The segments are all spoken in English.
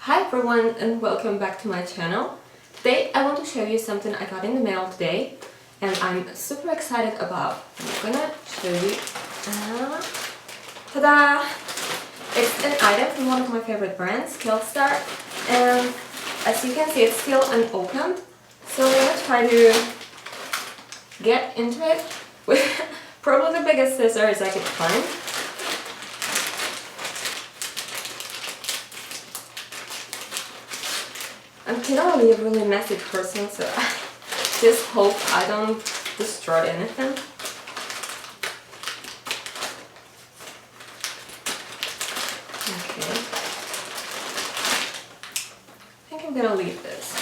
Hi everyone and welcome back to my channel. Today I want to show you something I got in the mail today and I'm super excited about. I'm gonna show you. Ta-da! It's an item from one of my favorite brands, Killstar, and as you can see it's still unopened. So I'm gonna try to get into it with probably the biggest scissors I could find. I'm generally a really messy person, so I just hope I don't destroy anything. Okay. I think I'm gonna leave this.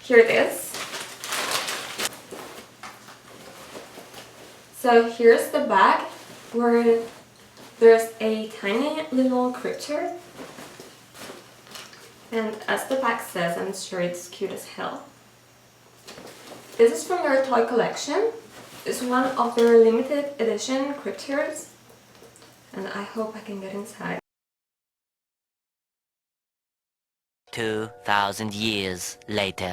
Here it is. So here's the bag where there's a tiny little Kreepture, and as the bag says, I'm sure it's cute as hell. This is from their toy collection. It's one of their limited edition Kreeptures, and I hope I can get inside. 2,000 years later.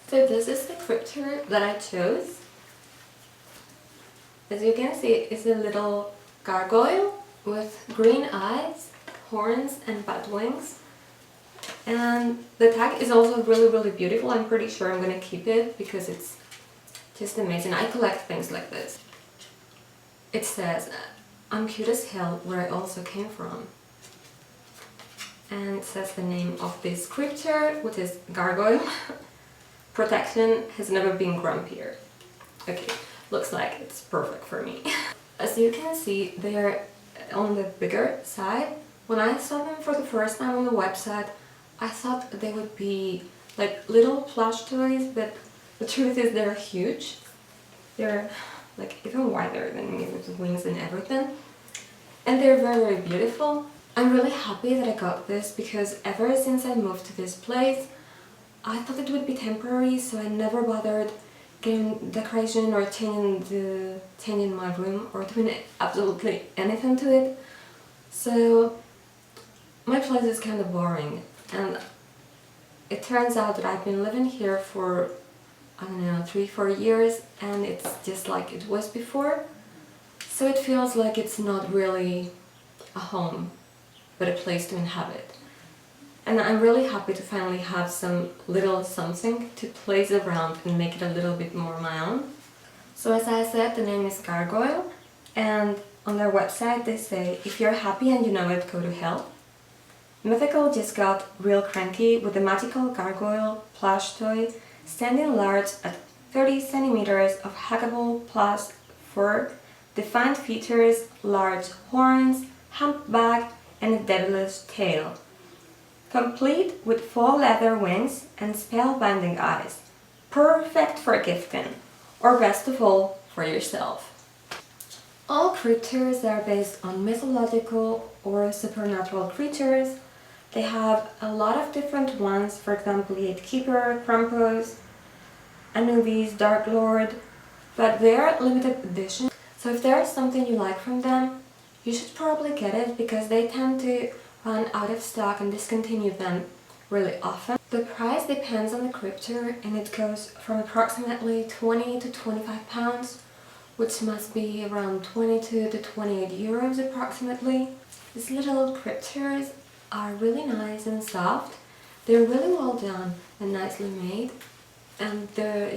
So this is the Kreepture that I chose. As you can see, it's a little gargoyle with green eyes, horns and bat wings. And the tag is also really beautiful. I'm pretty sure I'm gonna keep it because it's just amazing. I collect things like this. It says, "I'm cute as hell, where I also came from." And it says the name of this Kreepture, which is Gargoyle. Protection has never been grumpier. Okay, looks like it's perfect for me. As you can see, they're on the bigger side. When I saw them for the first time on the website, I thought they would be like little plush toys, but the truth is they're huge. They're like even wider than me with wings and everything. And they're very beautiful. I'm really happy that I got this because ever since I moved to this place, I thought it would be temporary, so I never bothered getting decoration or changing my room or doing absolutely anything to it. So my place is kind of boring, and it turns out that I've been living here for, I don't know, 3-4 years, and it's just like it was before. So it feels like it's not really a home, but a place to inhabit. And I'm really happy to finally have some little something to place around and make it a little bit more my own. So as I said, the name is Gargoyle, and on their website they say, "If you're happy and you know it, go to hell." Mythical just got real cranky with the magical Gargoyle plush toy, standing large at 30 centimeters of huggable plush fur, defined features, large horns, humpback, and a devilish tail. Complete with faux leather wings and spellbinding eyes. Perfect for gifting, or best of all, for yourself. All Kreeptures are based on mythological or supernatural creatures. They have a lot of different ones, for example, Gatekeeper, Krampus, Anubis, Dark Lord, but they are limited edition. So if there is something you like from them, you should probably get it because they tend to run out of stock and discontinue them really often. The price depends on the Kreepture and it goes from approximately 20 to 25 pounds, which must be around 22 to 28 euros approximately. These little Kreeptures are really nice and soft. They're really well done and nicely made. And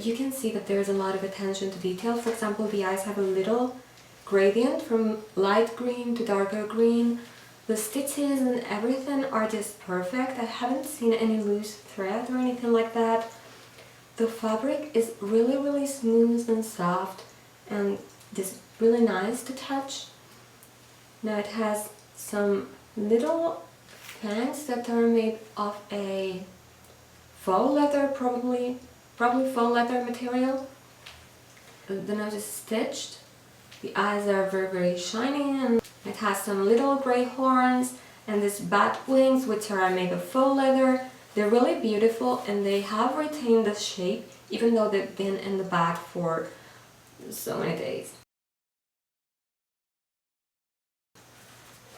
you can see that there's a lot of attention to detail. For example, the eyes have a little gradient from light green to darker green. The stitches and everything are just perfect. I haven't seen any loose thread or anything like that. The fabric is really smooth and soft and just really nice to touch. Now it has some little fangs that are made of a faux leather, probably faux leather material. The nose is stitched. The eyes are very shiny and it has some little grey horns and these bat wings which are made of faux leather. They're really beautiful and they have retained the shape even though they've been in the bag for so many days.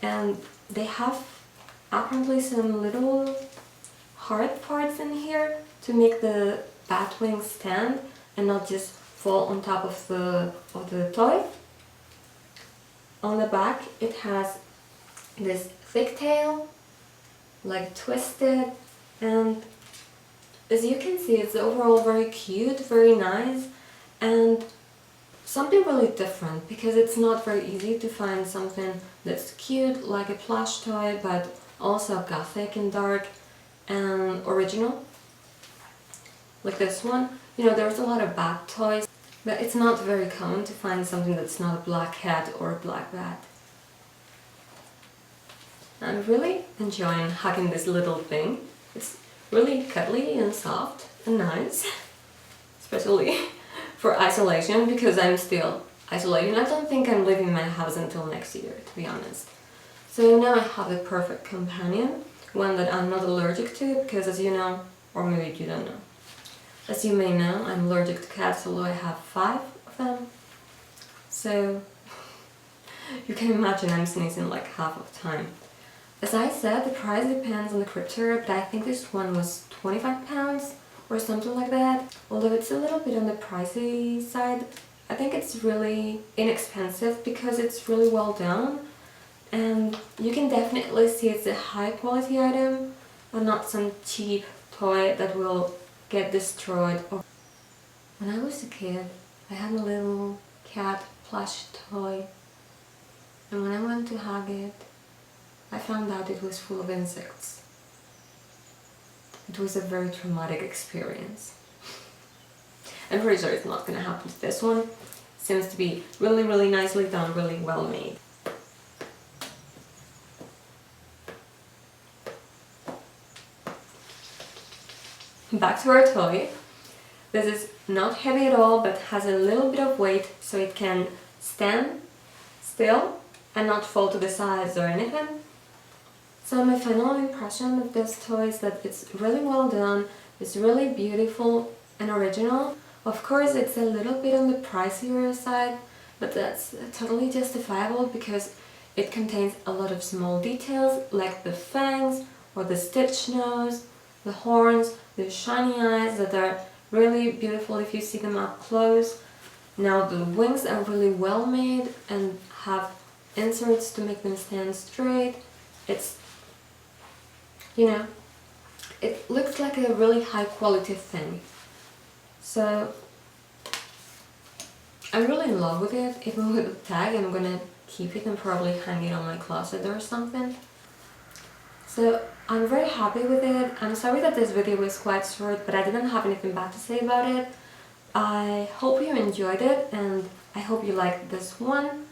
And they have apparently some little hard parts in here to make the bat wings stand and not just fall on top of the toy. On the back it has this thick tail, like twisted, and as you can see it's overall very cute, very nice, and something really different because it's not very easy to find something that's cute like a plush toy but also gothic and dark and original like this one. You know, there's a lot of bat toys, but it's not very common to find something that's not a black cat or a black bat. I'm really enjoying hugging this little thing. It's really cuddly and soft and nice, especially for isolation because I'm still isolating. I don't think I'm leaving my house until next year, to be honest. So now I have the perfect companion, one that I'm not allergic to because, as you know, or maybe you don't know, as you may know, I'm allergic to cats, although I have 5 of them. So you can imagine I'm sneezing like half of the time. As I said, the price depends on the Kreepture, but I think this one was 25 pounds or something like that. Although it's a little bit on the pricey side, I think it's really inexpensive because it's really well done. And you can definitely see it's a high quality item and not some cheap toy that will get destroyed. When I was a kid, I had a little cat plush toy, and when I went to hug it, I found out it was full of insects. It was a very traumatic experience. I'm pretty sure it's not gonna happen to this one. It seems to be really nicely done, really well made. Back to our toy. This is not heavy at all, but has a little bit of weight so it can stand still and not fall to the sides or anything. So my final impression of this toy is that it's really well done, it's really beautiful and original. Of course it's a little bit on the pricier side, but that's totally justifiable because it contains a lot of small details like the fangs or the stitch nose, the horns, the shiny eyes that are really beautiful if you see them up close. Now the wings are really well made and have inserts to make them stand straight. It's, you know, it looks like a really high quality thing. So I'm really in love with it. Even with the tag, I'm gonna keep it and probably hang it on my closet or something. So I'm very happy with it. I'm sorry that this video was quite short, but I didn't have anything bad to say about it. I hope you enjoyed it and I hope you liked this one.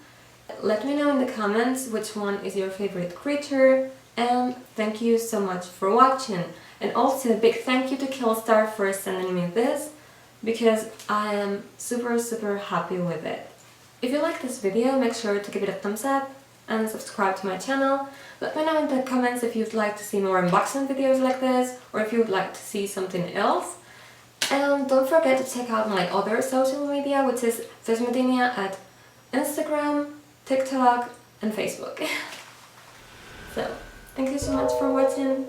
Let me know in the comments which one is your favorite Kreepture, and thank you so much for watching. And also a big thank you to Killstar for sending me this, because I am super happy with it. If you like this video, make sure to give it a thumbs up and subscribe to my channel. Let me know in the comments if you'd like to see more unboxing videos like this, or if you would like to see something else. And don't forget to check out my other social media, which is Vesmedinia at Instagram, TikTok and Facebook. So, thank you so much for watching.